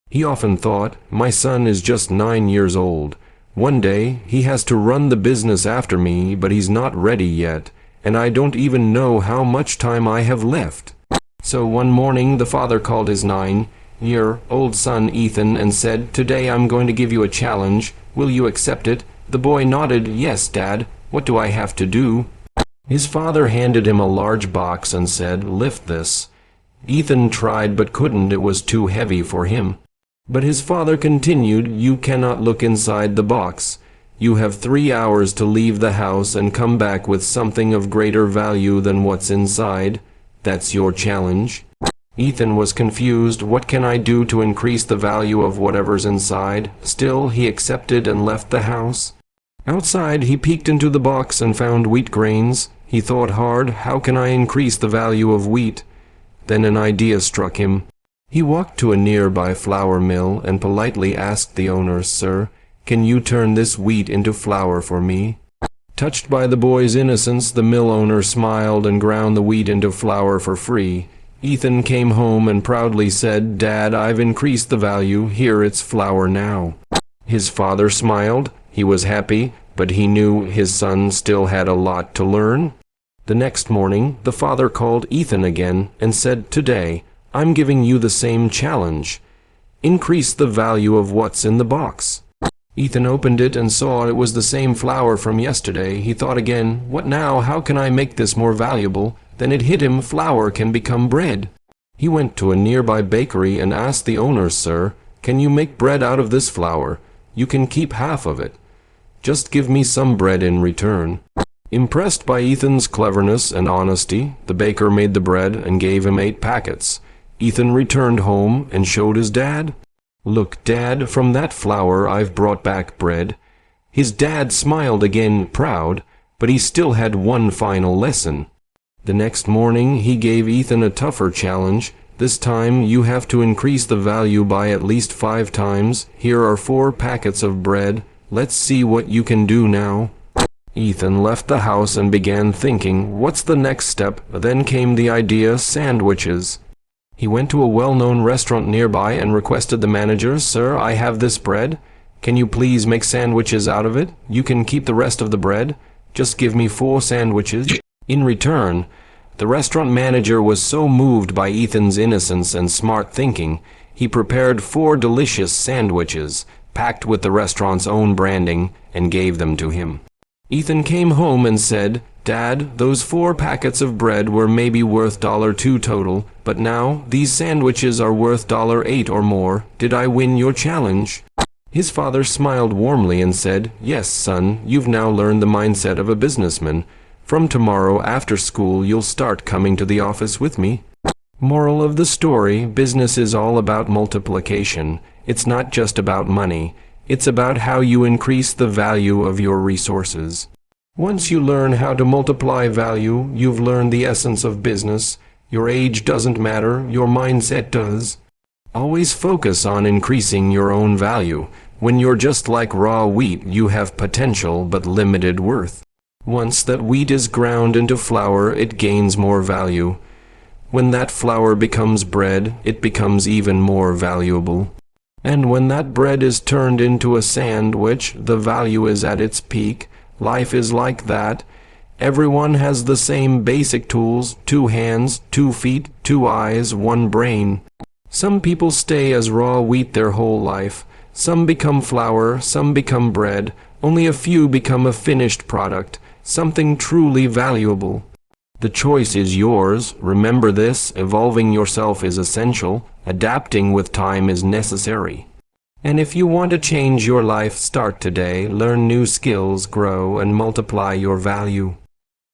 He often thought, my son is just 9 years old. One day he has to run the business after me, but he's not ready yet, and I don't even know how much time I have left. So one morning the father called his 9-year-old son Ethan and said, today I'm going to give you a challenge. Will you accept it? The boy nodded, yes, Dad. What do I have to do? His father handed him a large box and said, lift this. Ethan tried but couldn't. It was too heavy for him. But his father continued, you cannot look inside the box. You have 3 hours to leave the house and come back with something of greater value than what's inside. That's your challenge. Ethan was confused. What can I do to increase the value of whatever's inside? Still, he accepted and left the house. Outside, he peeked into the box and found wheat grains. He thought hard, how can I increase the value of wheat? Then an idea struck him. He walked to a nearby flour mill and politely asked the owner, Sir, can you turn this wheat into flour for me? Touched by the boy's innocence, the mill owner smiled and ground the wheat into flour for free. Ethan came home and proudly said, Dad, I've increased the value. Here it's flour now. His father smiled. He was happy, but he knew his son still had a lot to learn. The next morning, the father called Ethan again and said, today, I'm giving you the same challenge. Increase the value of what's in the box. Ethan opened it and saw it was the same flour from yesterday. He thought again, what now? How can I make this more valuable? Then it hit him, flour can become bread. He went to a nearby bakery and asked the owner, Sir, can you make bread out of this flour? You can keep half of it. Just give me some bread in return. Impressed by Ethan's cleverness and honesty, the baker made the bread and gave him 8 packets. Ethan returned home and showed his dad. Look, Dad, from that flour I've brought back bread. His dad smiled again, proud, but he still had one final lesson. The next morning he gave Ethan a tougher challenge. This time you have to increase the value by at least 5 times. Here are 4 packets of bread. Let's see what you can do now. Ethan left the house and began thinking, what's the next step? Then came the idea, sandwiches. He went to a well-known restaurant nearby and requested the manager, Sir, I have this bread. Can you please make sandwiches out of it? You can keep the rest of the bread. Just give me 4 sandwiches. In return, the restaurant manager was so moved by Ethan's innocence and smart thinking, he prepared 4 delicious sandwiches, packed with the restaurant's own branding, and gave them to him. Ethan came home and said, Dad, those 4 packets of bread were maybe worth $2 total, but now these sandwiches are worth $8 or more. Did I win your challenge? His father smiled warmly and said, Yes, son, you've now learned the mindset of a businessman. From tomorrow after school you'll start coming to the office with me. Moral of the story, business is all about multiplication. It's not just about money. It's about how you increase the value of your resources. Once you learn how to multiply value, you've learned the essence of business. Your age doesn't matter, your mindset does. Always focus on increasing your own value. When you're just like raw wheat, you have potential but limited worth. Once that wheat is ground into flour, it gains more value. When that flour becomes bread, it becomes even more valuable. And when that bread is turned into a sandwich, the value is at its peak. Life is like that. Everyone has the same basic tools, 2 hands, 2 feet, 2 eyes, 1 brain. Some people stay as raw wheat their whole life. Some become flour, some become bread. Only a few become a finished product, something truly valuable. The choice is yours. Remember this, evolving yourself is essential. Adapting with time is necessary. And if you want to change your life, start today. Learn new skills, grow, and multiply your value.